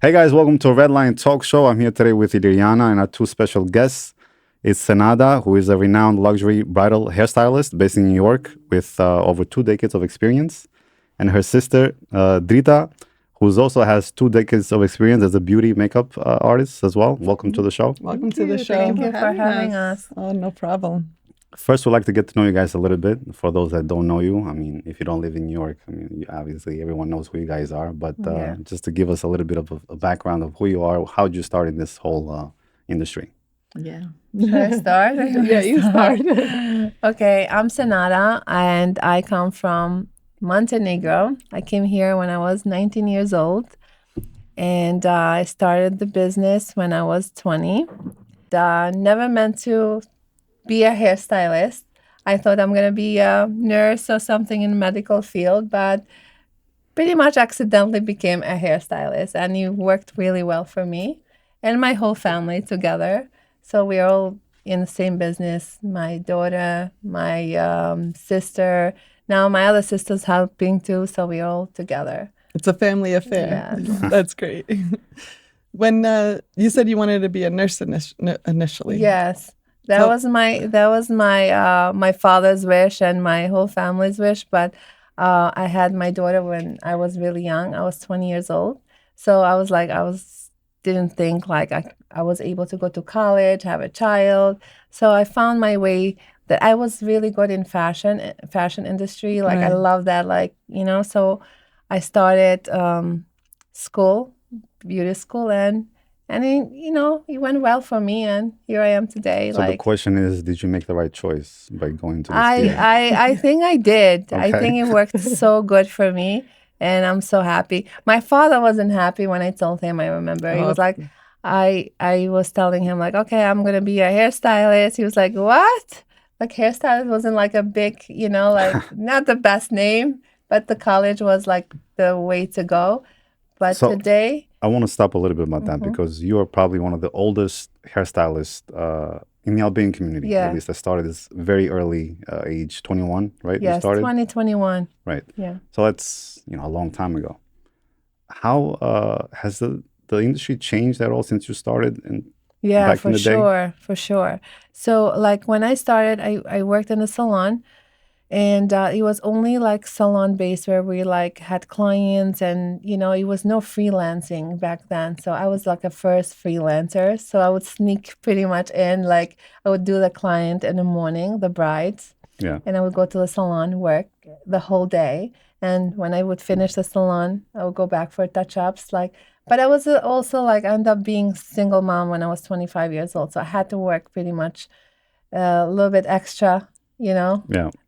Hey guys, welcome to Red Line Talk Show. I'm here today with Diana and our two special guests. It's Senada, who is a renowned luxury bridal hairstylist based in New York with over 2 decades of experience. And her sister, Drita, who also has 2 decades of experience as a beauty makeup artist as well. Welcome to the show. Welcome to the show. Thank you for having us. Oh, no problem. First, we'd like to get to know you guys a little bit. For those that don't know you, I mean, if you don't live in New York, I mean, obviously everyone knows who you guys are. But just to give us a little bit of a background of who you are, how did you start in this whole industry? Yeah. Should I start? Yeah, you start. Okay, I'm Senada, and I come from Montenegro. I came here when I was 19 years old, and I started the business when I was 20. Never meant to be a hairstylist. I thought I'm going to be a nurse or something in the medical field, but pretty much accidentally became a hairstylist, and it worked really well for me and my whole family together. So we're all in the same business. My daughter, my sister, now my other sister's helping too, so we're all together. It's a family affair. Yes. That's great. When you said you wanted to be a nurse initially. Yes. That was my father's wish and my whole family's wish, but I had my daughter when I was really young. I was 20 years old. So didn't think like I was able to go to college, have a child. So I found my way that I was really good in fashion industry. Like I love that, so I started beauty school, and it went well for me, and here I am today. So the question is, did you make the right choice by going to this field? I think I did. Okay. I think it worked so good for me, and I'm so happy. My father wasn't happy when I told him, I remember. He was like, I was telling him, like, okay, I'm going to be a hairstylist. He was like, what? Like, hairstylist wasn't like a big, not the best name, but the college was like the way to go. But today... I want to stop a little bit about that because you are probably one of the oldest hairstylists in the Albanian community. Yeah. At least I started this very early age, 21, right? Yes, you started? 2021. Right. Yeah. So that's, a long time ago. How has the industry changed at all since you started back in the day? For sure. So like when I started, I worked in a salon. And it was only like salon based where we like had clients, and it was no freelancing back then. So I was like a first freelancer. So I would sneak pretty much in, like I would do the client in the morning, the brides. Yeah. And I would go to the salon, work the whole day. And when I would finish the salon, I would go back for touch-ups. But I was also I ended up being single mom when I was 25 years old. So I had to work pretty much a little bit extra. Yeah.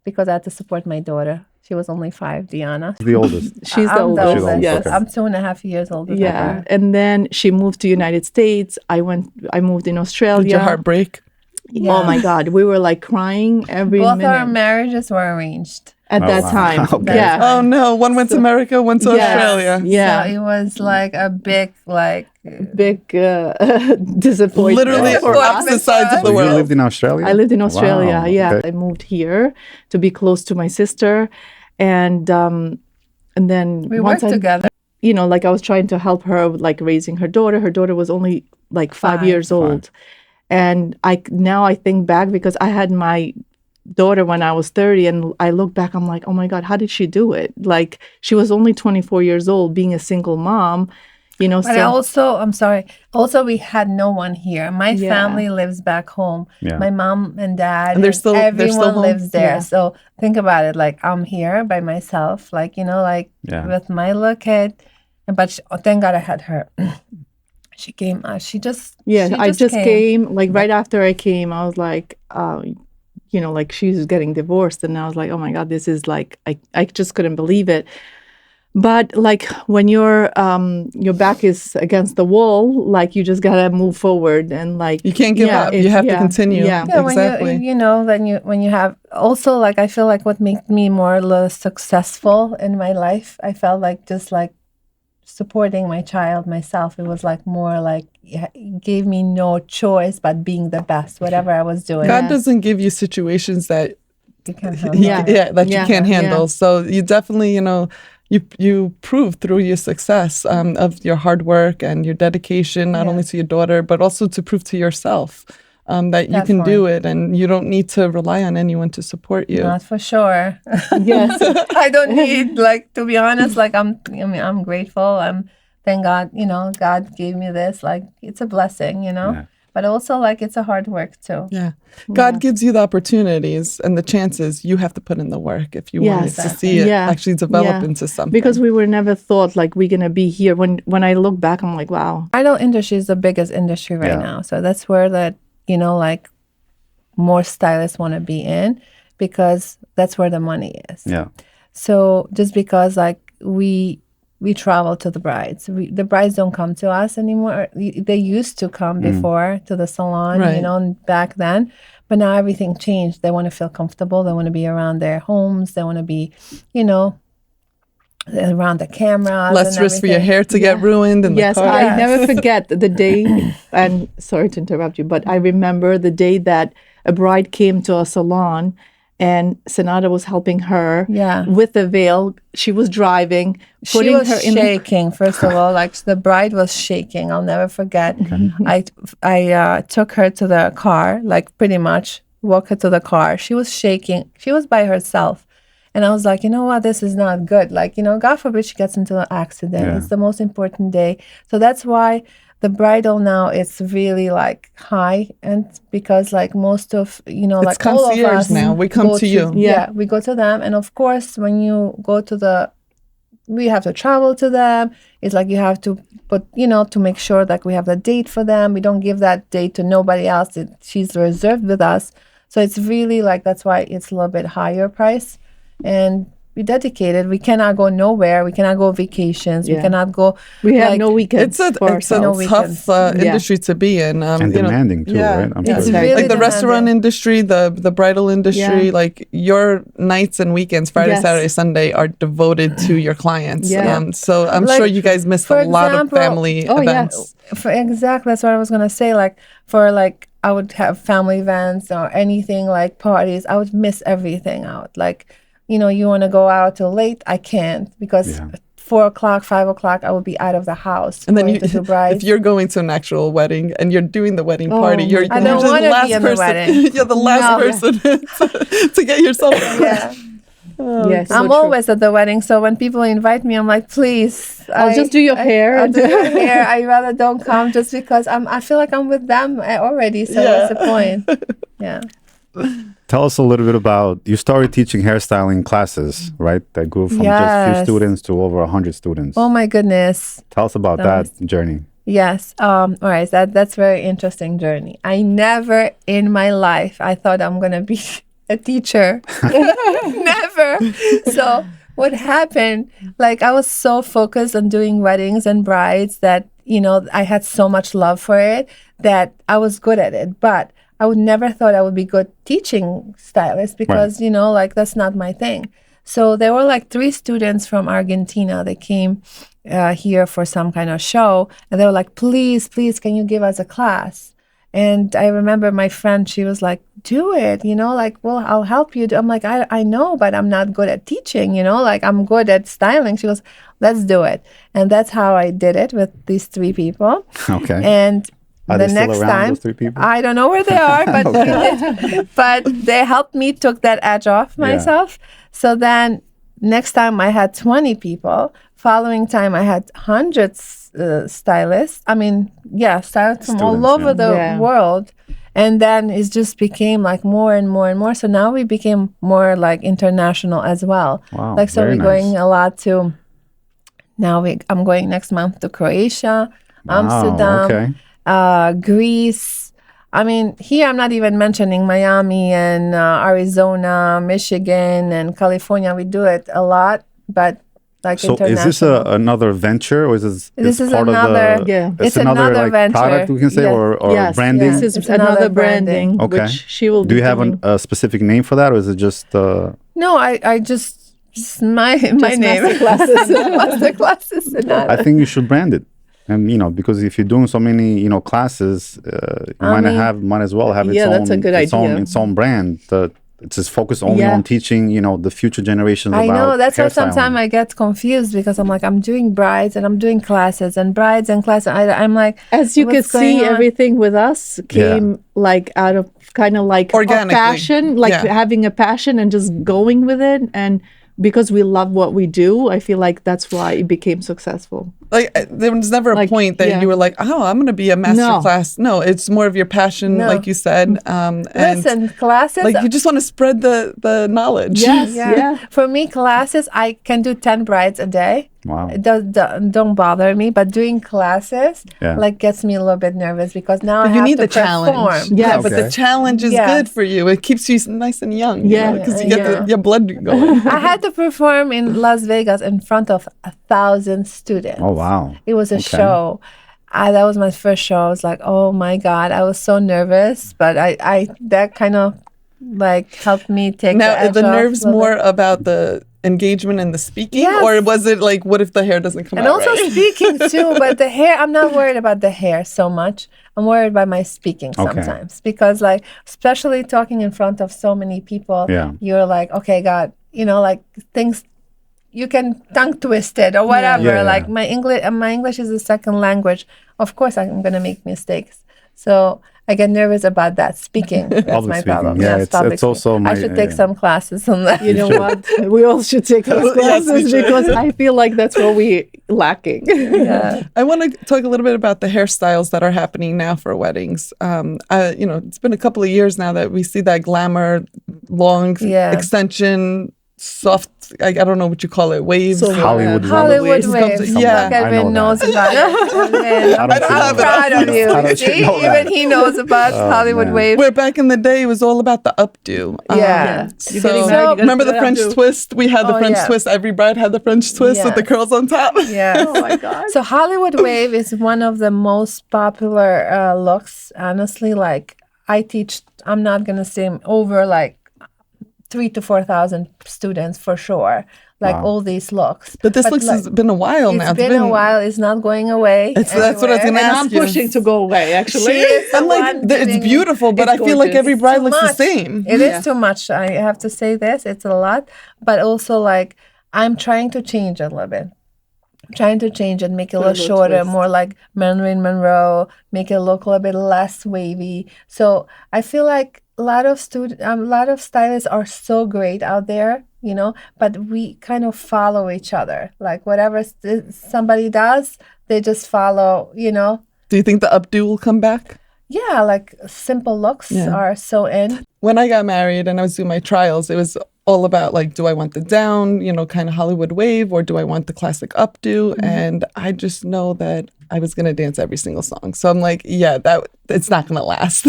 Because I had to support my daughter. She was only 5, Diana. The oldest. She's the oldest. Yes. Okay. I'm 2.5 years older than her. And then she moved to United States. I moved in Australia. Did your heart break? Yeah. Oh my God. We were like crying every Both minute. our marriages were arrished. At that time. Okay. Yeah. Oh no, one went to America, one to Australia. Yeah. So it was like a big disappointment. Literally for opposite sides of the So you world. lived in Australia? I lived in Australia. Wow, Yeah. okay. I moved here to be close to my sister. And then we worked together. I was trying to help her with like raising her daughter. Her daughter was only like 5 years old. And I think back because I had my daughter when I was 30, and I look back, I'm like, oh my God, how did she do it? Like she was only 24 years old, being a single mom, But I'm sorry. Also, we had no one here. My family lives back home. Yeah. My mom and dad, And everyone everyone lives there. Yeah. So think about it. Like I'm here by myself, with my little kid. But thank God I had her. She came. She just came. Like right after I came, I was like, she's getting divorced, and I was like, oh my God, this is like I just couldn't believe it. But like when your back is against the wall, like you just gotta move forward, and like You can't give up. You have to continue. Yeah. Exactly. When you have also like I feel like what made me more successful in my life, I felt like just like supporting my child myself. It was like more like it gave me no choice but being the best, whatever I was doing. God doesn't give you situations that you can't handle. you can't handle. So you definitely, you prove through your success of your hard work and your dedication, not only to your daughter, but also to prove to yourself that you can do it, and you don't need to rely on anyone to support you. Not for sure. Yes. I don't need, like, to be honest, like, I'm grateful. Thank God, God gave me this. Like, it's a blessing, Yeah. But also, like, it's a hard work too. Yeah. God gives you the opportunities and the chances. You have to put in the work if you want to see it actually develop into something. Because we were never thought like we're going to be here. When I look back, I'm like, wow. Bridal industry is the biggest industry right now. So that's where like more stylists want to be in, because that's where the money is. Yeah. So just because like we travel to the brides, the brides don't come to us anymore. They used to come before to the salon, back then, but now everything changed. They want to feel comfortable. They want to be around their homes. They want to be, around the cameras. Less risk for your hair to get ruined in the car. I never forget the day, and sorry to interrupt you, but I remember the day that a bride came to a salon and Senada was helping her with the veil. She was driving, putting her in shaking. First of all, like the bride was shaking. I'll never forget. I took her to the car, like pretty much walked her to the car. She was shaking. She was by herself. And I was like, you know what, this is not good. Like, God forbid she gets into an accident. Yeah. It's the most important day. So that's why the bridal now is really like high, and because like most of, it's like all of us now. We come to you. Yeah, we go to them. And of course, when you go to we have to travel to them. It's like you have to put, to make sure that we have the date for them. We don't give that date to nobody else. She's reserved with us. So it's really like, that's why it's a little bit higher price. And we dedicated. We cannot go nowhere. We cannot go vacations. We cannot go. We have no weekends. It's a tough industry to be in. And demanding too, right? It's really like the restaurant industry, the bridal industry, like your nights and weekends, Friday, Saturday, Sunday, are devoted to your clients. Yeah. So I'm sure you guys missed a lot of family events. Exactly. That's what I was going to say. I would have family events or anything like parties. I would miss everything out. Like, you want to go out till late? I can't, because 4 o'clock, 5 o'clock, I will be out of the house. And then if you're going to an actual wedding and you're doing the wedding party, I don't want to be in the wedding. You're the last person to get yourself. Yeah. Yes, I'm always at the wedding, so when people invite me, I'm like, please, I'll just do your hair. I'll do your hair. I rather don't come, just because I feel like I'm with them already. So what's the point? Yeah. Tell us a little bit about, you started teaching hairstyling classes, right? That grew from just a few students to over 100 students. Oh my goodness. Tell us about that journey. Yes. All right. That's a very interesting journey. I never in my life, I thought I'm going to be a teacher. Never. So what happened, like I was so focused on doing weddings and brides that, I had so much love for it that I was good at it. But I would never thought I would be good teaching stylists, because, like that's not my thing. So there were like 3 students from Argentina. They came here for some kind of show, and they were like, please, can you give us a class? And I remember my friend, she was like, do it, well, I'll help you. I'm like, I know, but I'm not good at teaching, like I'm good at styling. She goes, let's do it. And that's how I did it with these 3 people. Okay. And are the they next still around, time, those 3 people? I don't know where they are, but but they helped me, took that edge off myself. So then next time I had 20 people. Following time I had hundreds stylists. I mean, stylists from all over the world. And then it just became like more and more and more. So now we became more like international as well. Wow, like, so we're going a lot to, I'm going next month to Croatia, Amsterdam. Greece. I mean, here I'm not even mentioning Miami and Arizona, Michigan, and California. We do it a lot, but like so international. Is this another venture, or is this is part another? Of the, it's another like, venture. Product we can say, or branding. This is another branding. Okay. Which she will. Do you have a specific name for that, or is it just? No, I just my name. Master classes. I think you should brand it. And because if you're doing so many classes, you might as well have its own that's a good idea. Its own brand to just focus only Yeah. on teaching, the future generations I about know. That's why hairstyling. sometimes I get confused because I'm like, I'm doing brides and I'm doing classes and brides and classes. I'm like, As you could what's going see, on? everything with us came like out of kind of like a Organically. passion, like Yeah. having a passion and just going with it. And because we love what we do, I feel like that's why it became successful. Like there was never a Like, point that yeah. you were like, oh, I'm going to be a master No. class. No, it's more of your passion, No. like you said. And Listen, classes. like you just want to spread the knowledge. Yes, Yeah. yeah. For me, classes, I can do 10 brides a day. Wow. It don't bother me, but doing classes Yeah. like gets me a little bit nervous because now But I you have need to the challenge. perform. Yes. But the Okay. challenge is Yes. good for you. It keeps you nice and young. Yeah. Because you get Yeah. your blood going. I had to perform in Las Vegas in front of 1,000 students. Oh, wow. It was a Okay. show. That was my first show. I was like, oh my God. I was so nervous, but I that kind of like helped me take Now, the edge the off nerves a little more bit. about the engagement and the speaking? Yes. Or was it like, what if the hair doesn't come And out also right? speaking too, but the hair, I'm not worried about the hair so much. I'm worried about my speaking Okay. sometimes because like, especially talking in front of so many people, Yeah. you're like, okay, God, like things, you can tongue twist it or whatever. Yeah, yeah. Like my English is a second language. Of course, I'm going to make mistakes. So I get nervous about that. Speaking, that's Public my speaking. problem. Yeah, Yes, it's public also speaking. my- I should take yeah. some classes on that. You know what? We all should take those Yes, we classes should. because I feel like that's what we lacking. Yeah. I want to talk a little bit about the hairstyles that are happening now for weddings. It's been a couple of years now that we see that glamour, long Yeah. extension, soft, I don't know what you call it, waves. So Hollywood Hollywood waves. waves. Yeah. Look, I know Kevin knows that. about it. I don't I'm know proud that. of you. How don't you See, know that? even he knows about Hollywood man. waves. Where back in the day it was all about the updo. Yeah. You're getting married, you gotta remember put the it French updo. twist? We had the Oh, French yeah. twist. Every bride had the French twist with the Yes. curls on top. Yeah. Oh my God. So Hollywood wave is one of the most popular looks. Honestly, like I teach, I'm not gonna say over like 3,000 to 4,000 students for sure. Like Wow. all these looks. But this looks like, has been a while now. It's been a while. It's not going away. That's what I was anywhere. gonna And ask I'm you. pushing to go away, actually. She is the I'm like, one it's doing- beautiful, but It's I feel like every gorgeous. bride too looks the much. same. It is Yeah. too much. I have to say this. It's a lot. But also, like, I'm trying to change it a little bit. I'm trying to change it, make it a Put a little little shorter, twist. more like Marilyn Monroe, make it look a little bit less wavy. So I feel like a lot of stylists are so great out there, but we kind of follow each other. Like whatever somebody does, they just follow, Do you think the updo will come back? Yeah, like simple looks Yeah. are so in. When I got married and I was doing my trials, it was all about like, do I want the down, kind of Hollywood wave, or do I want the classic updo? And I just know that I was gonna dance every single song. So I'm like, yeah, that it's not gonna last.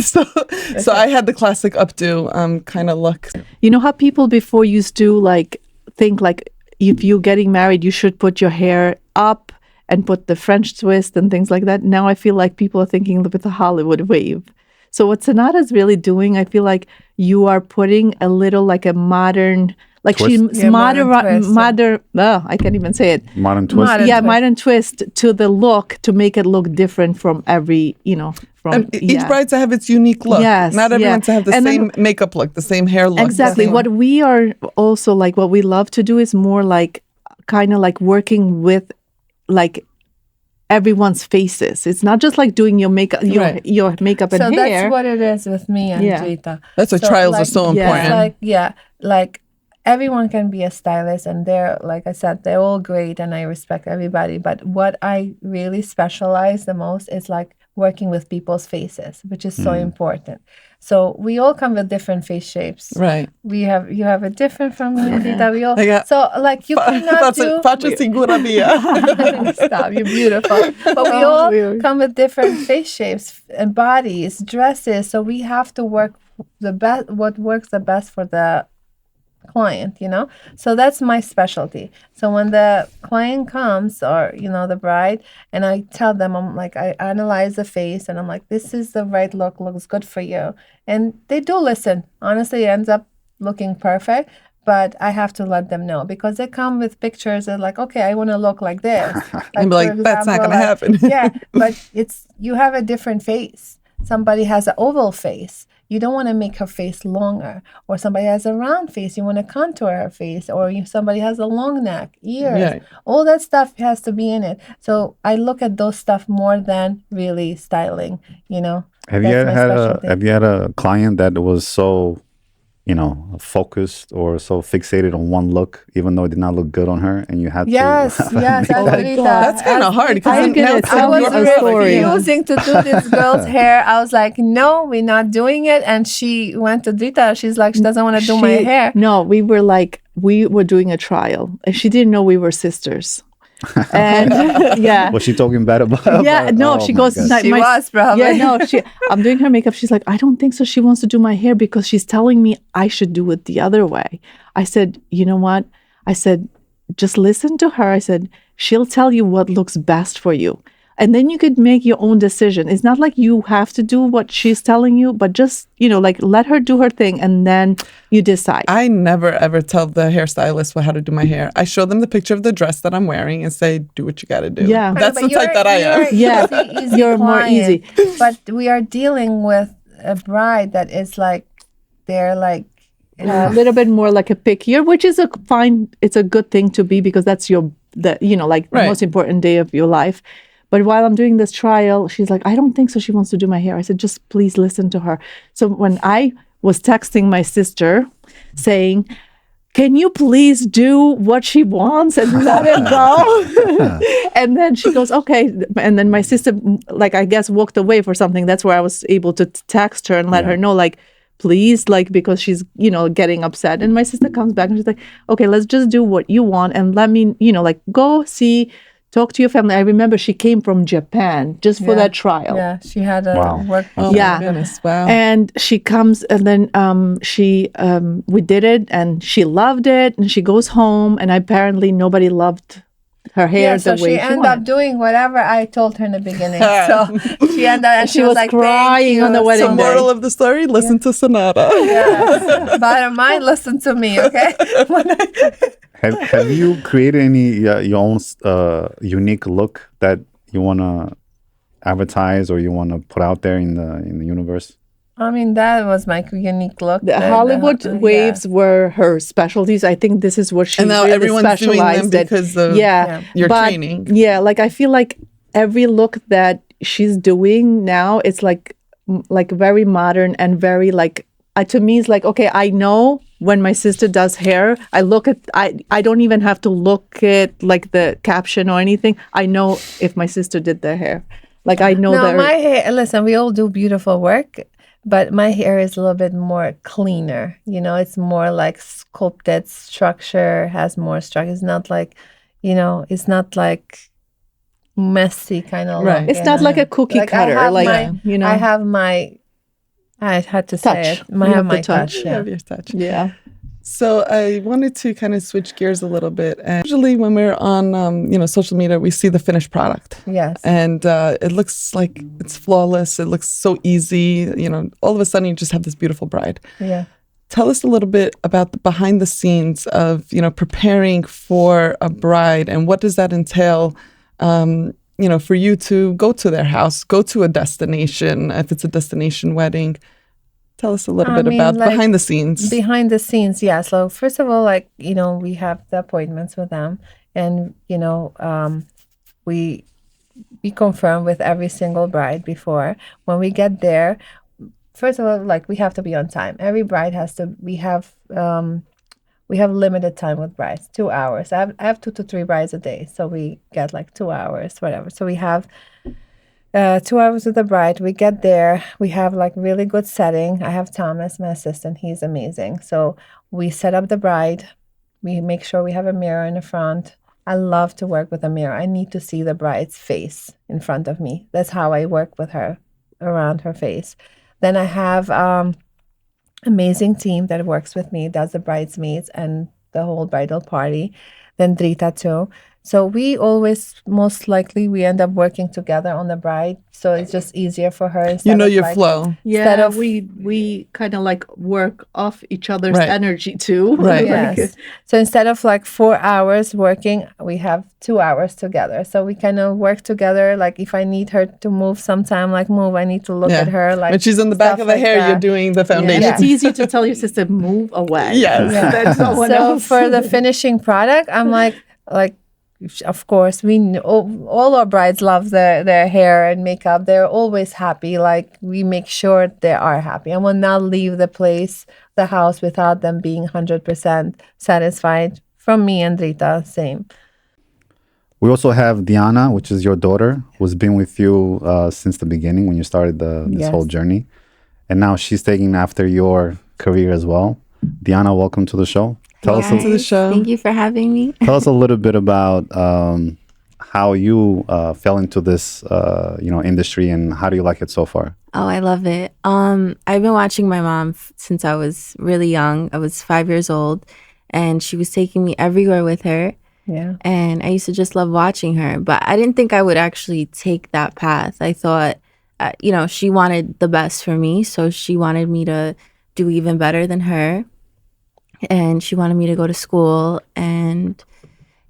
So I had the classic updo kind of look. You know how people before used to like think like if you're getting married, you should put your hair up and put the French twist and things like that. Now I feel like people are thinking with the Hollywood wave. So what Senada's really doing, I feel like you are putting a little like a modern, like Twist? she's Yeah, modern twist. I can't even say it. Modern twist. Modern Yeah, twist. modern twist to the look to make it look different from every, from And each bride to have its unique look. Yes, Not everyone yeah. to have the And then- same makeup look, the same hair look. Exactly. What we are also like, what we love to do is more like kind of like working with like everyone's faces. It's not just like doing your makeup, Right. your makeup and So hair. that's what it is with me and Yeah. Drita. That's why So, trials like, are so yeah. important. Like everyone can be a stylist and they're, like I said, they're all great and I respect everybody. But what I really specialize the most is like working with people's faces, which is so important. So we all come with different face shapes. Right. You have a different from me, Drita. We all, I got- so like you cannot do. Faccia sicura mia. Stop, you're beautiful. But we Oh, all weird. come with different face shapes and bodies, dresses. So we have to work the best, what works the best for the client, So that's my specialty. So when the client comes or, the bride, and I tell them, I'm like, I analyze the face and I'm like, this is the right look, looks good for you. And they do listen. Honestly, it ends up looking perfect. But I have to let them know because they come with pictures and like, okay, I want to look like this. And be like, for that's not example, gonna happen. Yeah, but you have a different face. somebody has an oval face, you don't want to make her face longer. Or somebody has a round face, you want to contour her face. Or somebody has a long neck, ears. Yeah. All that stuff has to be in it. So I look at those stuff more than really styling, you know. Have you had a client that was so, focused or so fixated on one look, even though it did not look good on her, and you had yes, to? Yes, that's kind of hard. I get it. I was story. refusing to do this girl's hair. I was like, no, we're not doing it. And she went to Drita. She's like, she doesn't want to do my hair. No, we were doing a trial, and she didn't know we were sisters. And yeah, Was she talking bad about? yeah, no, she goes. God. She was probably. Yeah, no, I'm doing her makeup. She's like, I don't think so. She wants to do my hair because she's telling me I should do it the other way. I said, you know what? I said, just listen to her. I said, she'll tell you what looks best for you. And then you could make your own decision. It's not like you have to do what she's telling you, but just, let her do her thing and then you decide. I never ever tell the hairstylist how to do my hair. I show them the picture of the dress that I'm wearing and say, do what you got to do. Yeah. That's the type that I am. Yeah, you're more easy. But we are dealing with a bride that is like, they're like, a little bit more like a pickier, which is it's a good thing to be because that's the most important day of your life. But while I'm doing this trial, she's like, I don't think so. She wants to do my hair. I said, just please listen to her. So when I was texting my sister saying, can you please do what she wants and let it go? And then she goes, okay. And then my sister, I guess, walked away for something. That's where I was able to text her and let her know, please, because she's, getting upset. And my sister comes back and she's like, okay, let's just do what you want. And let me, go see, talk to your family. I remember she came from Japan just for that trial. Yeah, she had a work. Oh, yeah. my goodness. Wow. And she comes and then we did it and she loved it and she goes home and apparently nobody loved her hair the way she ended up doing whatever I told her in the beginning. So she ended up, and she was like crying on the wedding day. Moral of the story, listen to Senada. Yes. Bottom line, listen to me, okay? Have you created any your own unique look that you want to advertise or you want to put out there in the universe? I mean, that was my unique look. The Hollywood waves were her specialties. I think this is what she and now really everyone's specialized doing them because of your training. Yeah, I feel like every look that she's doing now, it's like very modern and very to me, it's like, okay, I know when my sister does hair, I don't even have to look at the caption or anything. I know if my sister did their hair. I know that. My hair, listen, we all do beautiful work, but my hair is a little bit more cleaner. It's more sculpted structure, has more structure. It's not it's not messy kind of right. look. It's not like a cookie cutter. I have my, I had to say touch. it. I have my touch. You have your touch. Yeah. So I wanted to kind of switch gears a little bit. And usually when we're on, social media, we see the finished product. Yes. And it looks like it's flawless. It looks so easy. All of a sudden you just have this beautiful bride. Yeah. Tell us a little bit about the behind the scenes of, preparing for a bride and what does that entail, for you to go to their house, go to a destination, if it's a destination wedding. Tell us a little bit about behind the scenes. Behind the scenes, yeah. So first of all, we have the appointments with them and, we confirm with every single bride before. When we get there, first of all, we have to be on time. Every bride we have limited time with brides, 2 hours. I have 2 to 3 brides a day. So we get 2 hours, whatever. So we have 2 hours with the bride. We get there. We have really good setting. I have Thomas, my assistant. He's amazing. So we set up the bride. We make sure we have a mirror in the front. I love to work with a mirror. I need to see the bride's face in front of me. That's how I work with her, around her face. Then I have amazing team that works with me, does the bridesmaids and the whole bridal party. then Drita too. So we always, most likely, we end up working together on the bride. So it's just easier for her. You know of your like, flow. Yeah, of- we kind of like work off each other's Right. energy too. Right. Like, Yes. So instead of like 4 hours working, we have 2 hours together. So we kind of work together. Like if I need her to move sometime, like move, I need to look Yeah. at her. Like When she's in the back stuff of the like hair, that. you're doing the and foundation. it's easy to tell your sister, move away. Yes. Yeah. That's someone So else. for the finishing product, I'm like, of course, we know, all our brides love their hair and makeup. They're always happy. Like we make sure they are happy. I will not leave the house without them being 100% satisfied. From me and Drita, same. We also have Diana, which is your daughter, who's been with you since the beginning when you started this Yes. whole journey. And now she's taking after your career as well. Diana, welcome to the show. Tell us, to the show. Thank you for having me. tell us a little bit about how you fell into this industry, and how do you like it so far? Oh, I love it. I've been watching my mom since I was really young. I was 5 years old, and she was taking me everywhere with her. Yeah. And I used to just love watching her. But I didn't think I would actually take that path. I thought, she wanted the best for me. So she wanted me to do even better than her. And she wanted me to go to school. And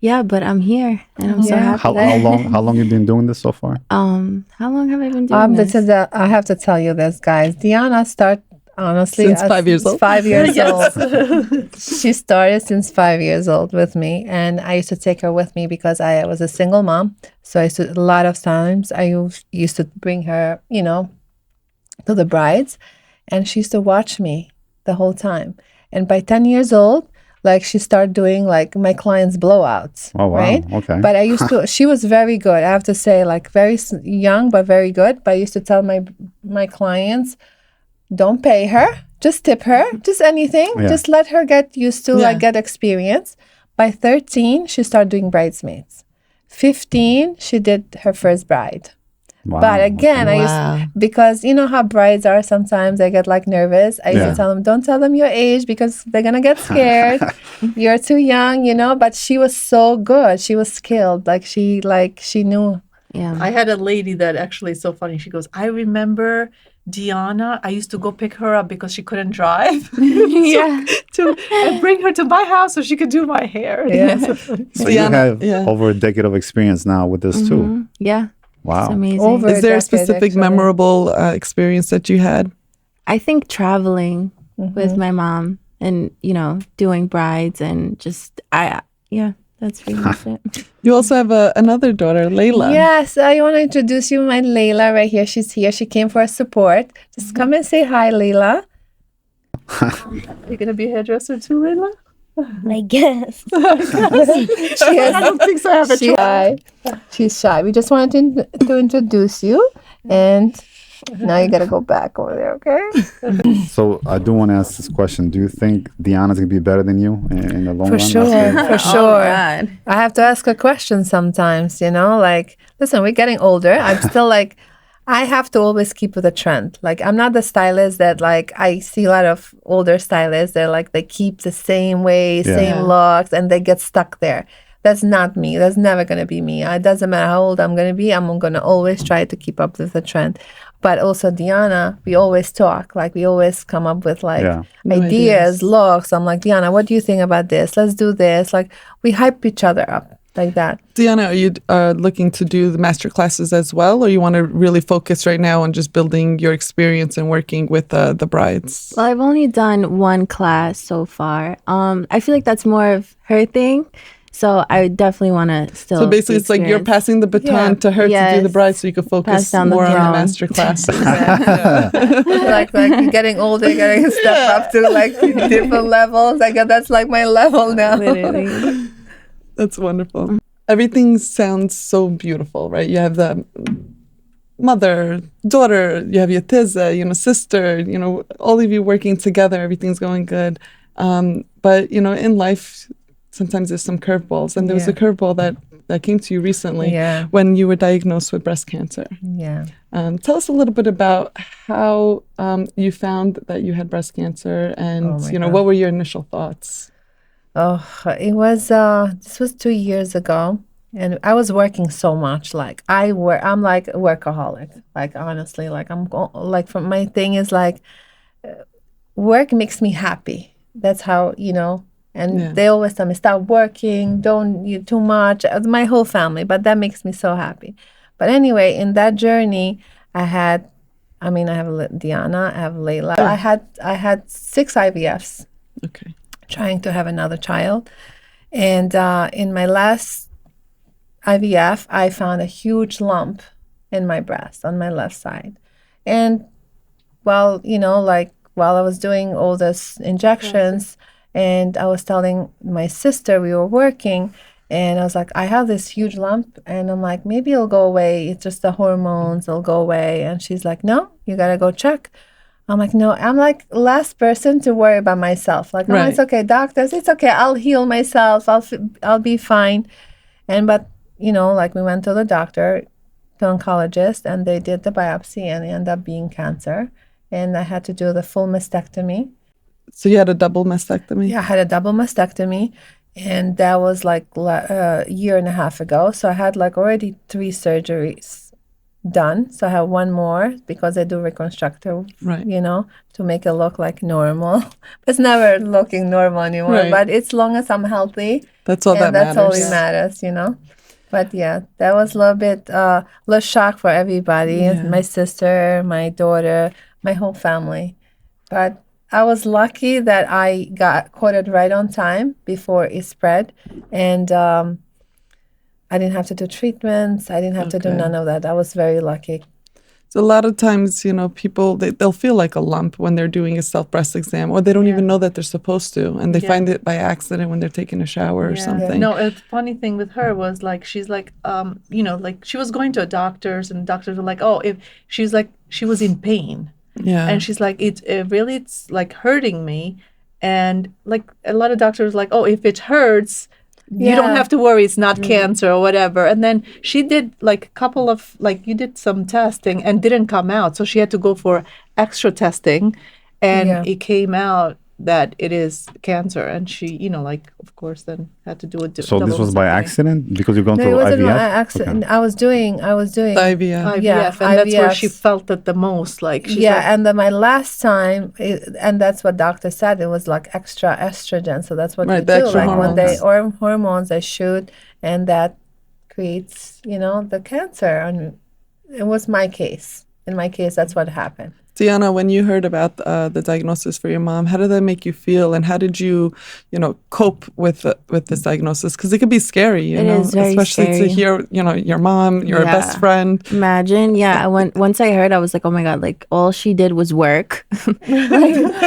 yeah, but I'm here. And I'm so Yeah. happy. How long you been doing this so far? How long have I been doing this? I have to tell you this, guys. Diana started, honestly, Since 5 years old? 5 years old. She started since 5 years old with me. And I used to take her with me because I was a single mom. So a lot of times I used to bring her, to the brides. And she used to watch me the whole time. And by 10 years old, like she started doing like my clients' blowouts. Oh, wow. Right? Okay. But I used to, she was very good. I have to say, like very young, but very good. But I used to tell my clients, don't pay her, just tip her, just anything. Yeah. Just let her get used to, get experience. By 13, she started doing bridesmaids. 15, she did her first bride. Wow. But again, Wow. because you know how brides are sometimes, they get like nervous. I used Yeah. to tell them, don't tell them your age because they're going to get scared. You're too young, but she was so good. She was skilled. she knew. Yeah. I had a lady that actually is so funny. She goes, I remember Diana. I used to go pick her up because she couldn't drive. Yeah. And bring her to my house so she could do my hair. Yeah. So you Diana, have yeah. over a decade of experience now with this too. Mhm. Yeah. Wow. It's amazing. Over- Is there a decade, specific actually. memorable experience that you had? I think traveling with my mom and, doing brides and just, that's pretty much it. You also have another daughter, Layla. Yes, I want to introduce you my Layla right here. She's here. She came for support. Just come and say hi, Layla. You're going to be a hairdresser too, Layla? I guess. She has, I don't think so. I have a she's shy. She's shy. We just wanted to introduce you. And now you got to go back over there, okay? So I do want to ask this question. Do you think Diana's going to be better than you in the long For run? sure, for Oh, sure. God. I have to ask a question sometimes, listen, we're getting older. I'm still I have to always keep with the trend. I'm not the stylist that I see a lot of older stylists. They're they keep the same way, same looks, and they get stuck there. That's not me. That's never going to be me. It doesn't matter how old I'm going to be. I'm going to always try to keep up with the trend. But also Diana, we always talk. We always come up with Yeah. ideas, looks. I'm like, Diana, what do you think about this? Let's do this. We hype each other up like that. Diana, are you looking to do the master classes as well, or you want to really focus right now on just building your experience and working with the brides? Well, I've only done one class so far. I feel like that's more of her thing. So I definitely want to still. So basically, it's like you're experience. passing the baton to her to do the Yes. bride, so you can focus Pass down the more on the throne. master classes. You're getting older, you're getting to step up to different levels. I guess that's my level now. Literally. That's wonderful. Everything sounds so beautiful, right? You have the mother, daughter, you have your tiza, sister, all of you working together, everything's going good. But, in life, sometimes there's some curveballs. And there was a curveball that came to you recently when you were diagnosed with breast cancer. Yeah. Tell us a little bit about how you found that you had breast cancer and, Oh my God. what were your initial thoughts? Oh, it was this was 2 years ago, and I was working so much. Like I'm like a workaholic. Like honestly, like like from my thing is like work makes me happy. That's how, you know. And Yeah. they always tell me, stop working, don't you too much. My whole family, but that makes me so happy. But anyway, in that journey, I had, I mean, I have Diana, I have Layla. I had 6 IVFs Okay. trying to have another child. And in my last IVF, I found a huge lump in my breast on my left side. And while, you know, like while I was doing all this injections, and I was telling my sister we were working, and I was like, I have this huge lump, and I'm like, maybe it'll go away. It's just the hormones, it'll go away. And she's like, no, you gotta go check. I'm like, no, I'm like last person to worry about myself. Like, oh, Right. it's okay, doctors, it's okay. I'll heal myself. I'll be fine. But you know, like we went to the doctor, the oncologist, and they did the biopsy, and it ended up being cancer. And I had to do the full mastectomy. So you had a double mastectomy? Yeah, I had a double mastectomy, and that was like a year and a half ago. So I had like already 3 surgeries done. So I have one more because I do reconstructive, Right. you know, to make it look like normal. It's never looking normal anymore, Right. but as long as I'm healthy, That's all that and that's matters. all that matters, you know. But yeah, that was a little bit, little shock for everybody. Yeah. My sister, my daughter, my whole family. But I was lucky that I got caught it right on time before it spread, and I didn't have to do treatments. I didn't have to do Okay. none of that. I was very lucky. So a lot of times, you know, people, they'll feel like a lump when they're doing a self-breast exam, or they don't even know that they're supposed to, and they find it by accident when they're taking a shower or something. No, a funny thing with her was like she's like you know, like she was going to a doctors, and doctors were like, oh, if she's like she was in pain, Yeah. and she's like it's like hurting me, and like a lot of doctors were like, oh, if it hurts, you don't Yeah. have to worry, it's not cancer or whatever. And then she did like a couple of like you did some testing and didn't come out, so she had to go for extra testing, and Yeah. it came out that it is cancer, and she, you know, like of course then had to do it. So this was by accident because you've gone No, through it wasn't IVF? by accident. Okay. I was doing The IVF. IVF, Yeah, and that's where she IVFs. felt it the most. Like she's yeah, like, and then my last time, and that's what doctor said. It was like extra estrogen, so that's what Right, you the do. extra Like when they hormones. hormones they shoot, and that creates, you know, the cancer. And it was my case. In my case, that's what happened. Diana, when you heard about the diagnosis for your mom, how did that make you feel, and how did you, you know, cope with this diagnosis? Because it could be scary, you It know, is very especially to scary. hear, you know, your mom, your Yeah. best friend. Imagine, yeah. Once I heard, I was like, oh my god, like all she did was work. Like,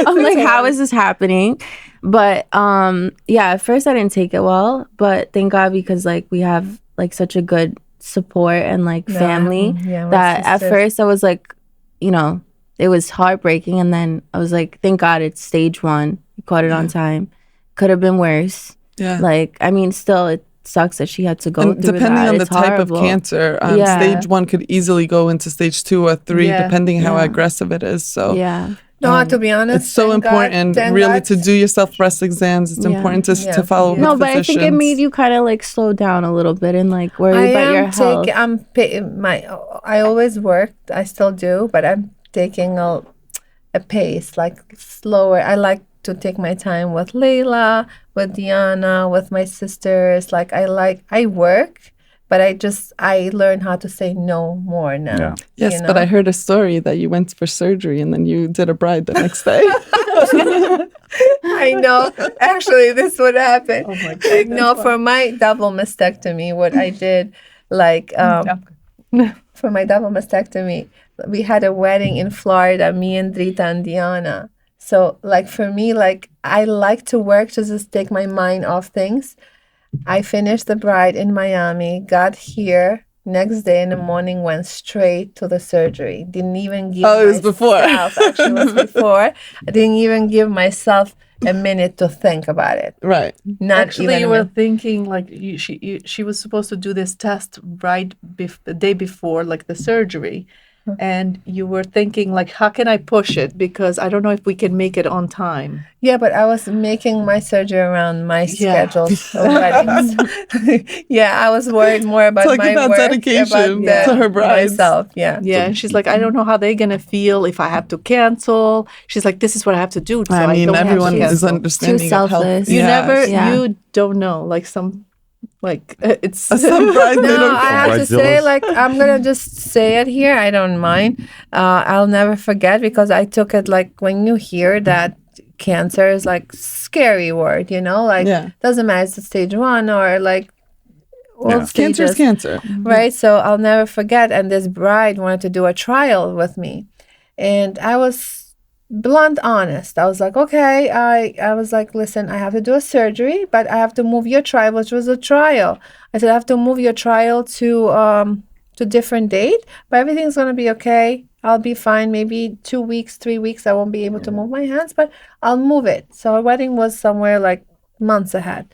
I'm like, how is this happening? But yeah, at first I didn't take it well, but thank God because like we have like such a good support and like family yeah, my that at sisters. first I was like, you know, it was heartbreaking, and then I was like, thank God it's stage 1. You caught it on time. Could have been worse. Yeah. Like, I mean, still it sucks that she had to go And through depending that. on the It's type horrible. of cancer, Yeah. stage 1 could easily go into stage 2 or 3, Yeah. depending how Yeah. aggressive it is. So Yeah. No, to be honest, it's so thank God- important, thank really, God. to do your self-breast exams. It's Yeah. important to Yeah. follow up Yeah. No, with but I think it physicians. made you kind of like slow down a little bit and like worry I about your am health. taking I always worked. I still do, but I'm taking a pace, like slower. I like to take my time with Layla, with Diana, with my sisters. Like I work, but I learn how to say no more now. Yeah. Yes, you but know? I heard a story that you went for surgery and then you did a bride the next day. I know. Actually, this would happen. oh my god, Like, no, for my double mastectomy, what I did, like, for my double mastectomy, we had a wedding in Florida, me and Drita and Diana. So, like, for me, like, I like to work to just take my mind off things. I finished the bride in Miami, got here, next day in the morning, went straight to the surgery. Didn't even give Oh, it was before. Actually, it was before. I didn't even give myself a minute to think about it. Right. Not Actually, even you a were minute. thinking like she was supposed to do this test right the day before, like the surgery, and you were thinking like, how can I push it? Because I don't know if we can make it on time. Yeah, but I was making my surgery around my schedules of weddings. Yeah, I was worried more about Talk my about work, dedication about to her brides. myself. Yeah. Yeah, and she's like, I don't know how they're gonna feel if I have to cancel. She's like, this is what I have to do. So I mean, don't have to everyone is cancel. understanding Too of health. selfless. You never, Yeah. you don't know. Like some, like it's Some brides, they No, don't I care. have to say, Bridezillas. like, I'm gonna just say it here. I don't mind. I'll never forget because I took it like when you hear that cancer is like scary word, like Yeah. doesn't matter if it's stage 1 or like all Yeah. Cancer is stages, cancer. right? So I'll never forget. And this bride wanted to do a trial with me, and I was blunt honest. I was like, okay, I was like, listen, I have to do a surgery, but I have to move your trial, which was a trial. I said, I have to move your trial to different date, but everything's gonna be okay. I'll be fine. Maybe 2 weeks, 3 weeks, I won't be able to move my hands, but I'll move it. So our wedding was somewhere like months ahead.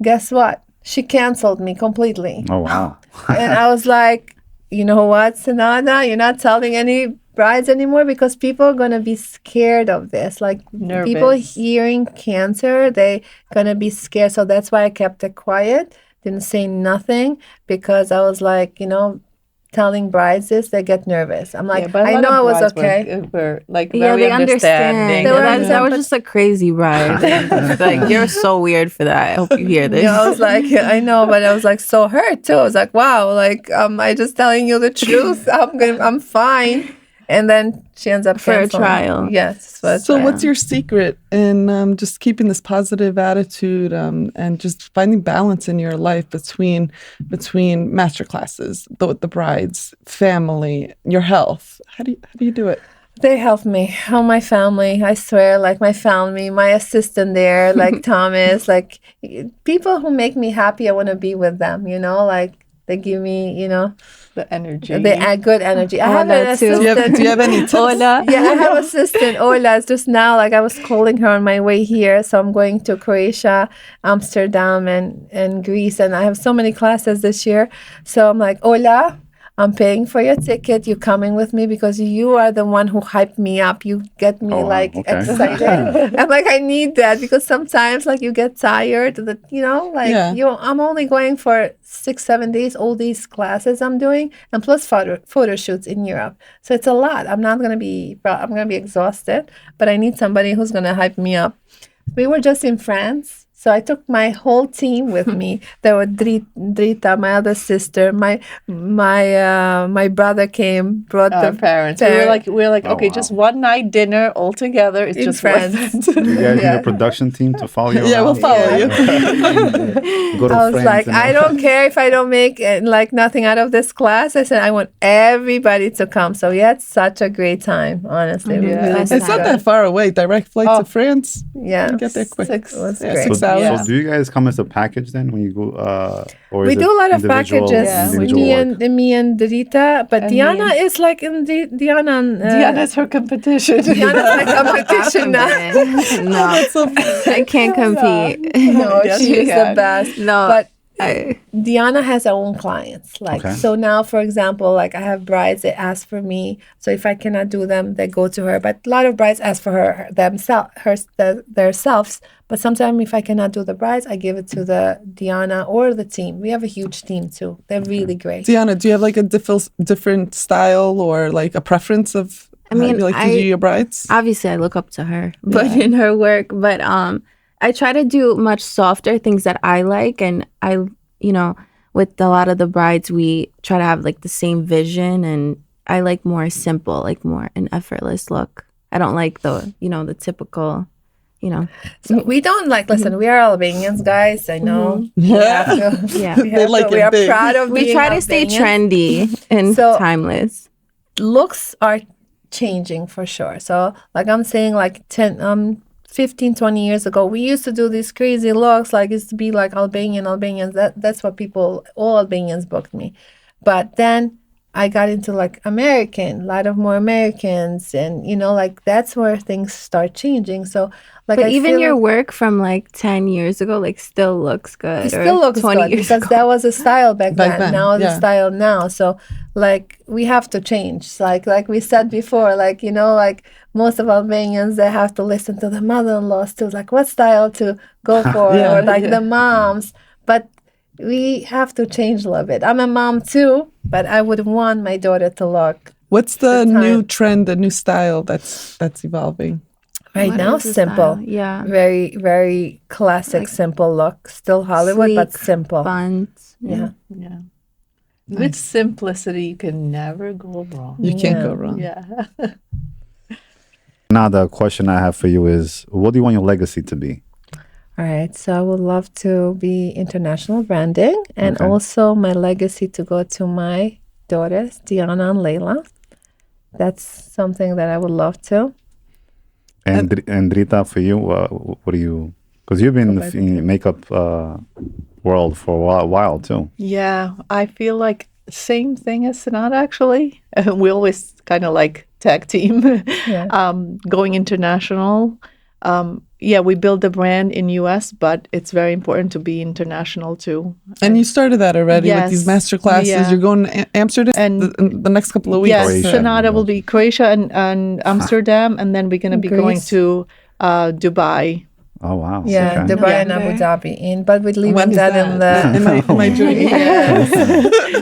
Guess what? She canceled me completely. Oh wow. And I was like, you know what, Senada, you're not telling any brides anymore because people are going to be scared of this. Like Nervous. people hearing cancer, they going to be scared. So that's why I kept it quiet, didn't say nothing, because I was like, telling brides this, they get nervous. I'm like, but a I lot know of I was brides okay. Were like Yeah, very they understand. understanding. They were That was understand- just a crazy bride. Like, you're so weird for that. I hope you hear this. I was like, I know, but I was like so hurt too. I was like, wow, like, I just telling you the truth. I'm fine. And then she ends up For a canceling. trial. Yes. For a So, trial. what's your secret in just keeping this positive attitude and just finding balance in your life between master classes, the brides, family, your health? How do you do it? They help me. Oh, my family. I swear, like my family, my assistant there, like Thomas, like people who make me happy. I want to be with them, like they give me, The energy. the good energy. I have Ola, an too. assistant. Do you have any tips? Ola. Yeah, I have assistant Ola. It's just now, like I was calling her on my way here. So I'm going to Croatia, Amsterdam, and Greece. And I have so many classes this year. So I'm like, Ola, I'm paying for your ticket. You're coming with me because you are the one who hyped me up. You get me Oh, wow. Okay. excited. I'm like, I need that because sometimes like you get tired. Yeah. I'm only going for 6-7 days. All these classes I'm doing, and plus photo shoots in Europe. So it's a lot. I'm gonna be exhausted, but I need somebody who's gonna hype me up. We were just in France. So I took my whole team with me. There were Drita, my other sister, my brother came, brought Our the parents. We were like, Oh, okay, wow. just one night dinner all together. It's In just France. worth You it. guys need a production team to follow you Yeah, around? we'll follow you. Go to I was friends like, and I all. don't care if I don't make like nothing out of this class. I said, I want everybody to come. So we had such a great time, honestly. It was Yeah. really It's not that far away. Direct flight to France. Yeah. You get there quick. It was Yeah, great. 6 So, hours. so do you guys come as a package then when you go? Or We is do it a lot of individual- packages. individual work? Me and Drita, but And Diana me is like in Diana. Diana's her competition. Diana's my competition now. No, I can't compete. No, Yes, she you is the can. best. No, But I, Diana has her own clients. Like, Okay. so now, for example, like I have brides that ask for me. So if I cannot do them, they go to her. But a lot of brides ask for themselves. But sometimes if I cannot do the brides, I give it to the Diana or the team. We have a huge team too. They're really great. Diana, do you have like a different style or like a preference of I mean, how you like to do your brides? obviously I look up to her, but in her work. But I try to do much softer things that I like, and I, with a lot of the brides, we try to have like the same vision, and I like more simple, like more an effortless look. I don't like the typical, So we don't like, listen, we are Albanians, guys. I know. Yeah. yeah. They like we it are big. proud of We being try to stay Albanians. trendy and So- timeless. Looks are changing for sure. So like I'm saying, like 15, 20 years ago, we used to do these crazy looks, like used to be like Albanians. That's what all Albanians booked me. But then I got into like American, a lot of more Americans, and you know, like that's where things start changing. So, like, But I even feel your like work from like 10 years ago, like still looks good. it or still looks 20 good years because ago. that was a style back Back then, Now the yeah. style now. So, like, we have to change. Like we said before, like you know, like most of Albanians, they have to listen to the mother-in-laws to like what style to go for, Yeah. or like the moms, but we have to change a little bit. I'm a mom too, but I would want my daughter to look What's the time. new trend, the new style that's evolving? right What now is the simple. style? Yeah. Very, very classic, Like simple look. Still Hollywood, but sleek simple. buns. Yeah. Yeah. With simplicity, you can never go wrong. You can't Yeah. go wrong. Yeah. Another question I have for you is, what do you want your legacy to be? All right. So I would love to be international branding, and Okay. also my legacy to go to my daughters, Diana and Layla. That's something that I would love to. And Drita, for you, what do you? Because you've been in the makeup world for a while too. Yeah, I feel like same thing as Senada actually. We always kind of like tag team, Yeah. going international. Yeah, we build the brand in US, but it's very important to be international too. And you started that already with these Yes. master classes. Yeah. You're going to Amsterdam And the next couple of weeks. Yes, Croatia. Senada will be Croatia and Amsterdam, and then we're going to be going Greece. to Dubai. Oh wow. Yeah, Okay. Dubai and Abu November. Dhabi. But we're leaving When is that in the. Am I joining?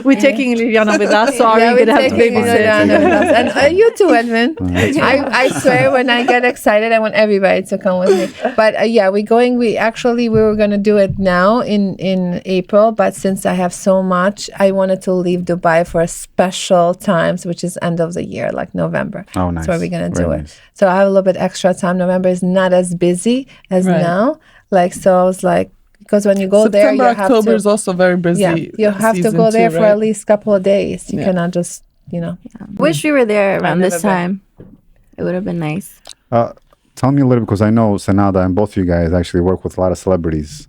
We're taking Liliana with us. Sorry, Yeah, you're we're gonna have to taking it babysit. around with us. And you too, Edwin. That's I swear when I get excited, I want everybody to come with me. But yeah, we're going. We were going to do it now in April, but since I have so much, I wanted to leave Dubai for a special times, which is end of the year, like November. Oh, nice. That's where we're going to do Very it. nice. So I have a little bit extra time. November is not as busy as Right. now. Like, so I was like, because when you go there, September, you have October to. is also very busy. Yeah, you have to season go there too, for right? at least a couple of days. You Yeah. cannot just, Wish we were there around never this been. time. It would have been nice. Tell me a little, because I know Senada and both of you guys actually work with a lot of celebrities.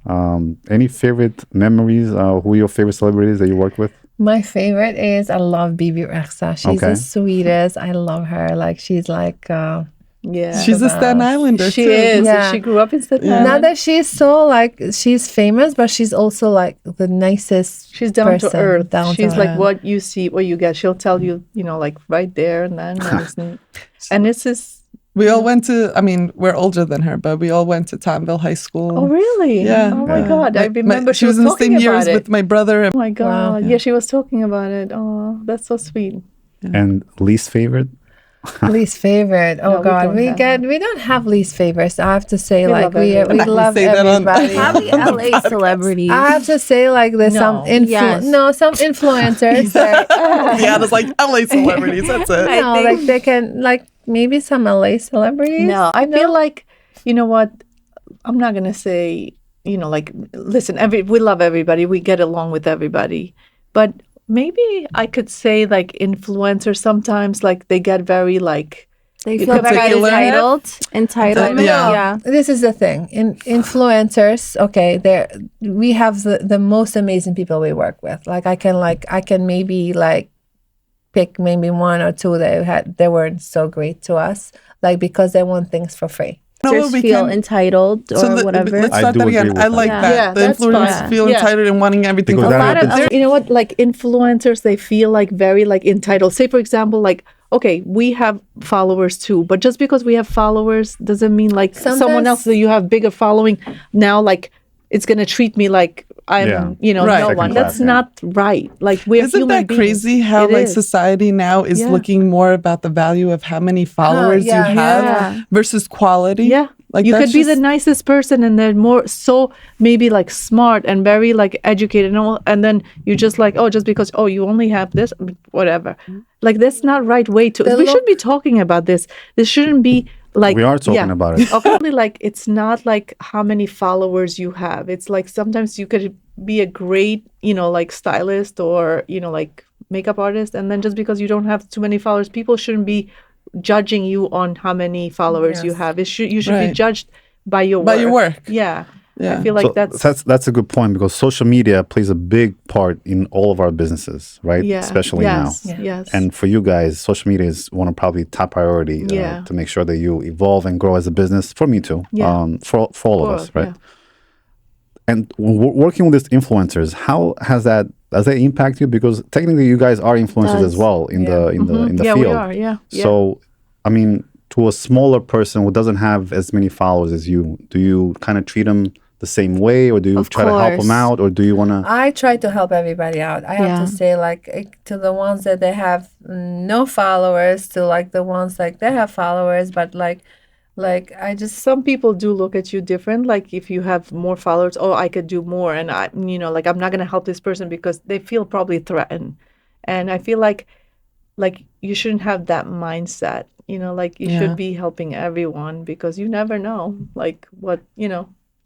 Any favorite memories? Who are your favorite celebrities that you work with? My favorite is I love Bibi Rexha. She's Okay. the sweetest. I love her. Like she's like Yeah, She's a Staten Islander she too. is. Yeah. She grew up in Staten Yeah. Island. not that she's so like she's famous, but she's also like the nicest. She's down person, to earth. down to She's like earth. what you see, what you get. She'll tell you, like right there and then. And this is. We all went to, I mean, we're older than her, but we all went to Tomville High School. Oh really? Yeah. Oh my Yeah. God! I remember she was in the same talking years about it. with my brother. Oh my God! Wow. Yeah, she was talking about it. Oh, that's so sweet. And least favorite? Least favorite. Oh No, we God, don't we have we don't have least favorites. I have to say, We like love we everybody. love Say that on- everybody. Probably LA celebrities. I have to say, like there's some No. Yes. some influencers that Yeah, there's like LA celebrities. That's it. I no, think- like they can like maybe some LA celebrities. No, I feel like, you know what? I'm not gonna say, like, listen, we love everybody. We get along with everybody, but maybe I could say like influencers sometimes, like they get very like. They feel very Particular. entitled. Yeah. Yeah. This is the thing. In influencers, okay, we have the most amazing people we work with. Like I can maybe like pick maybe one or two that they weren't so great to us, like because they want things for free. Just feel entitled or whatever. Let's I start do that agree again. with I that. like Yeah. that. Yeah, The that's influencers fine. feel Yeah. entitled and wanting everything Because for that free. happens. You know what? Like influencers, they feel like very like entitled. Say for example, like okay, we have followers too, but just because we have followers doesn't mean like someone Sometimes- else that you have bigger following now like it's gonna treat me like I'm Yeah. Right. no Second one. class, That's yeah. not right. Like we're Isn't human that beings. crazy how It like is. society now is Yeah. looking more about the value of how many followers yeah. you have Yeah. versus quality? Yeah. Like you that's could be the just- nicest person and then more so maybe like smart and very like educated and all, and then you just like, oh, just because you only have this, whatever. Like that's not right way to we should be talking about this. This shouldn't be like We are talking about it. Okay, like it's not like how many followers you have. It's like sometimes you could be a great, like stylist or, like makeup artist, and then just because you don't have too many followers, people shouldn't be judging you on how many followers you Yes. have. You should be Right. judged by your work. By your work. Yeah. Yeah. I feel like So that's a good point, because social media plays a big part in all of our businesses, right? yeah, Especially now. Yes. And for you guys, social media is one of probably top priority Yeah. to make sure that you evolve and grow as a business. For me too. Yeah. For all of us, right? Yeah. And working with these influencers, how does that impact you? Because technically, you guys are influencers as well in the Yeah, field. we are. Yeah. So, I mean, to a smaller person who doesn't have as many followers as you, do you kind of treat them the same way, or do you Of try to help them course. out, or do you want to? I try to help everybody out. I have Yeah. to say, like, to the ones that they have no followers, to like the ones like they have followers, but like I just Some people do look at you different. Like if you have more followers, oh, I could do more, and like I'm not gonna help this person because they feel probably threatened. And I feel like you shouldn't have that mindset. Like you should be helping everyone because you never know, like what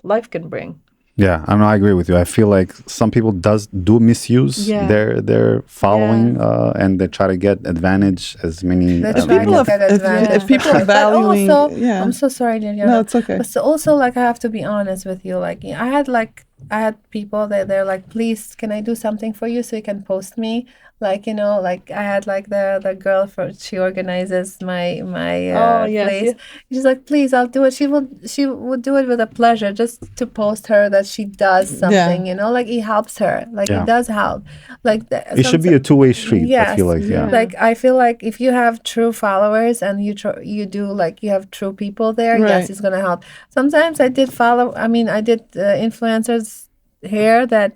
life can bring. Yeah, I agree with you. I feel like some people do misuse Yeah. their following, and they try to get advantage as many. They as try many- to get advantage. if people are But valuing, also, yeah. I'm so sorry, Diana. No, it's okay. But so also, like, I have to be honest with you. Like, I had people that they're like, please, can I do something for you so you can post me? Like, like I had like the girl she organizes my Yes, place. yeah. She's like, please, I'll do it. She would do it with a pleasure, just to post her that she does something. Like it helps her. Like Yeah. it does help. Like It should be a two-way street. I feel like, yeah. Like I feel like if you have true followers and you do like you have true people there, Right. yes, it's gonna help. Sometimes I did influencers here that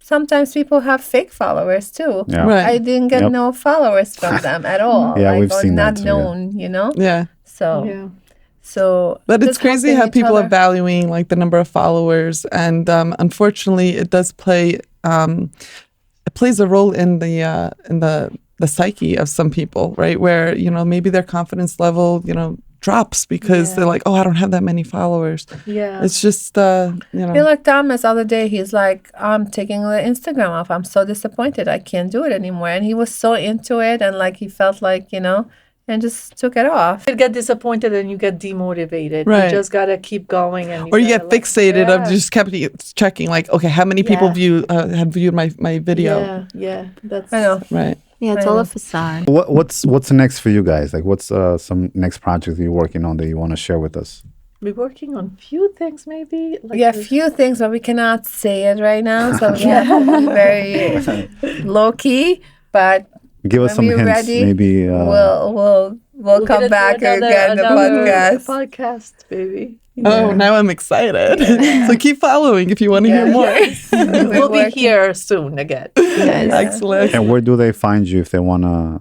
sometimes people have fake followers too. Yeah. Right. I didn't get Yep. no followers from them at all. Yeah, like, we've or seen that not too, known. Yeah. So Yeah. so But it's just crazy helping how each people other. are valuing like the number of followers, and unfortunately, it does play. It plays a role in the psyche of some people, right? Where maybe their confidence level drops because they're like, oh, I don't have that many followers. Yeah. It's just I feel like Thomas the other day, he's like, I'm taking the Instagram off. I'm so disappointed. I can't do it anymore. And he was so into it, and like he felt like, and just took it off. You get disappointed and you get demotivated. Right. You just gotta keep going, and or you get gotta, like, fixated of yeah. just kept checking like, okay, how many people Yeah. have viewed my video? Yeah. That's I know. Right. Yeah, it's I all know. a facade. What's next for you guys? Like, what's some next projects you're working on that you want to share with us? We're working on few things, maybe. Like Yeah, a few things, but we cannot say it right now. So we have to be very low key. But Give us when some we're hints, ready, maybe. we'll we'll come get into back again the podcast. podcast, baby. Oh, now I'm excited. So keep following if you want to hear more. We'll be here soon again. Yes. Excellent. And where do they find you if they want to,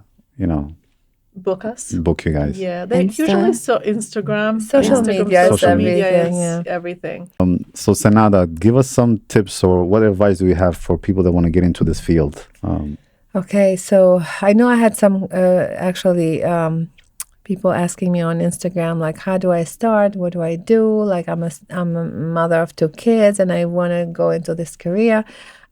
Book us. book you guys? Yeah, they Insta. usually Social Instagram, media is social media everything, is yeah. everything. So, Senada, give us some tips, or what advice do you have for people that want to get into this field? Okay, so I know I had some people asking me on Instagram, like, how do I start? What do I do? Like, I'm a mother of 2 kids and I want to go into this career.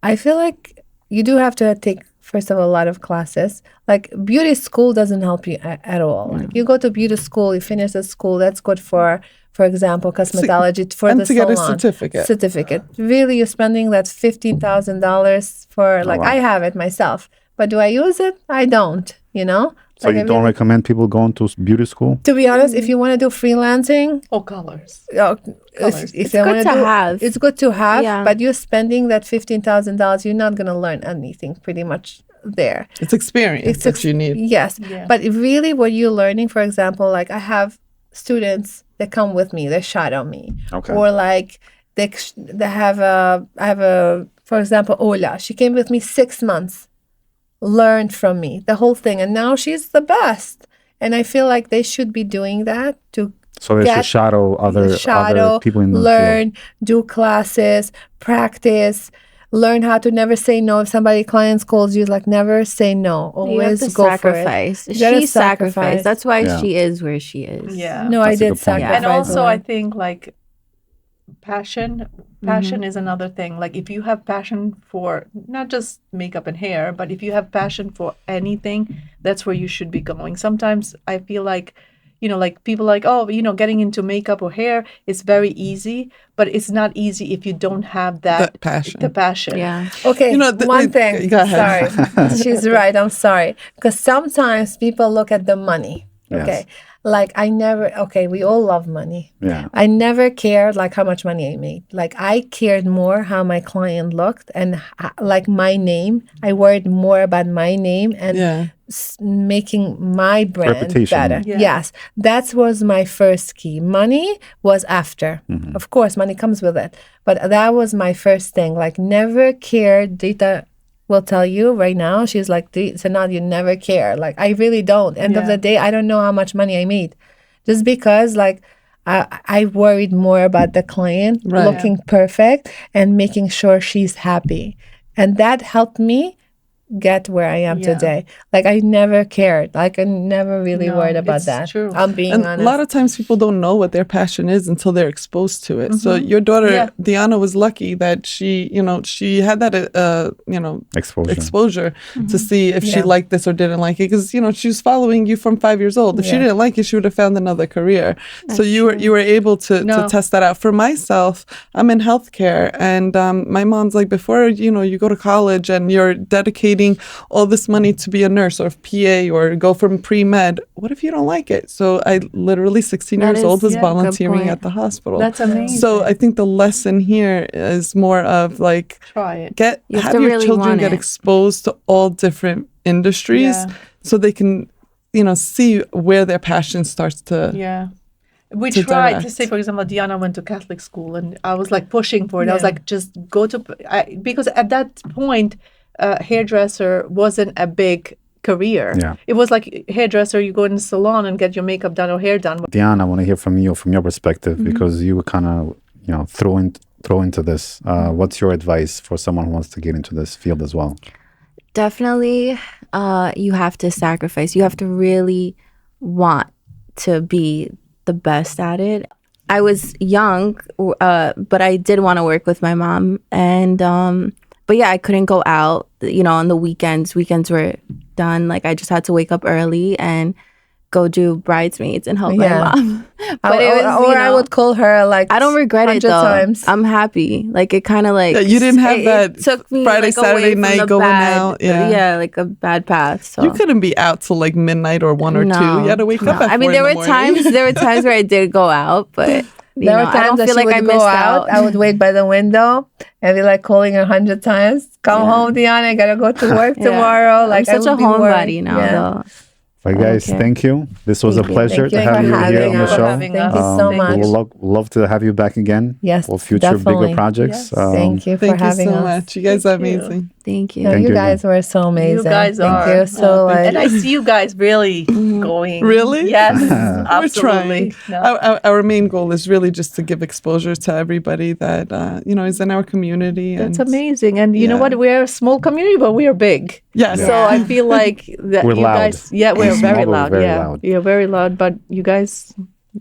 I feel like you do have to take, first of all, a lot of classes. Like, beauty school doesn't help you at all. Like, you go to beauty school, you finish the school, that's good for example, cosmetology, for and the to get salon. a certificate. Really, you're spending that $15,000 for, like, wow. I have it myself. But do I use it? I don't, So you don't recommend people going to beauty school? To be honest, if you want to do freelancing, Oh, colors. if It's they good want to do, have. it's good to have. Yeah. But you're spending that $15,000, you're not gonna learn anything pretty much there. It's experience that you need. Yes, Yeah. but really, what you're learning, for example, like I have students that come with me, they shadow me, Okay. or like they have I have a, for example, Ola. She came with me 6 months, learned from me the whole thing, and now she's the best. And I feel like they should be doing that to So they should get- shadow other people in the learn, field. do classes, practice, learn how to never say no. If clients calls you, like, never say no. You have Always to go sacrifice. for it. You gotta She sacrificed. sacrifice. That's why Yeah. she is where she is. Yeah. No, That's I a did good point. sacrifice. And also, a lot. I think like passion is another thing. Like if you have passion for not just makeup and hair, but if you have passion for anything, that's where you should be going. Sometimes I feel like you know, like people like, oh, you know, getting into makeup or hair is very easy, but it's not easy if you don't have that passion. The passion. Yeah. Okay, You know, one thing. go ahead. Sorry. She's right. I'm sorry. Because sometimes people look at the money. Okay. Yes. Like we all love money. Yeah. I never cared like how much money I made. Like I cared more how my client looked and like my name. I worried more about my name and making my brand Reputation. better. Yeah. Yes, that was my first key. Money was after. Of course, money comes with it. But that was my first thing. Like never cared. Drita will tell you right now, she's like, Senada, you never care. Like, I really don't. End of the day, I don't know how much money I made. Just because, like, I worried more about the client looking perfect and making sure she's happy. And that helped me get where I am today. Like, I never cared. Like, I never really worried about that. True. I'm being honest. A lot of times people don't know what their passion is until they're exposed to it. So your daughter, Diana, was lucky that she had that, exposure to see if she liked this or didn't like it. Because, she was following you from 5 years old. If she didn't like it, she would have found another career. So you were able to test that out. For myself, I'm in healthcare. And my mom's like, before, you go to college and you're dedicating all this money to be a nurse or PA or go from pre-med, what if you don't like it? So I literally 16 years old was volunteering at the hospital. That's amazing. So I think the lesson here is more of like, try it. Have your really children get exposed to all different industries so they can, see where their passion starts to. Yeah. We tried to say, for example, Diana went to Catholic school and I was like pushing for it. I was like, just go to, because at that point, hairdresser wasn't a big career. Yeah. It was like hairdresser, you go in the salon and get your makeup done or hair done. Diana, I want to hear from you, from your perspective, because you were kind of throw into this. What's your advice for someone who wants to get into this field as well? Definitely, you have to sacrifice. You have to really want to be the best at it. I was young, but I did want to work with my mom. And, but yeah, I couldn't go out, on the weekends. Weekends were done. Like I just had to wake up early and go do bridesmaids and help my mom. But I would call her like I don't regret it though. times. I'm happy. Like it kind of like you didn't have that took me Friday, like, Saturday night going out. Yeah, like a bad path. So you couldn't be out till like midnight or 1 or 2. You had to wake up at 4 I mean, there were times where I did go out, but there were times I don't feel like I missed out. I would wait by the window and be like calling her 100 times. Come home, Diana. I gotta go to work tomorrow. Like I'm such a homebody now, though. Right, guys, thank you. This was a pleasure to have you here on the show. Thank you so much. We'll love to have you back again for future bigger projects. Yes. Thank you for having us. Thank you so much. You guys are amazing. Thank you. No, you guys were so amazing. You guys are. Thank you. So and I see you guys really going. Really? Yes, We're absolutely. trying. Our main goal is really just to give exposure to everybody that is in our community. That's amazing. And you know what? We're a small community, but we are big. Yes. So I feel like that we're you loud. guys, we're very loud. Very loud. You're very loud, but you guys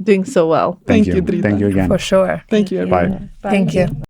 doing so well. Thank you, Drita. Thank you again. for sure. Thank you, everybody. Bye. Thank you.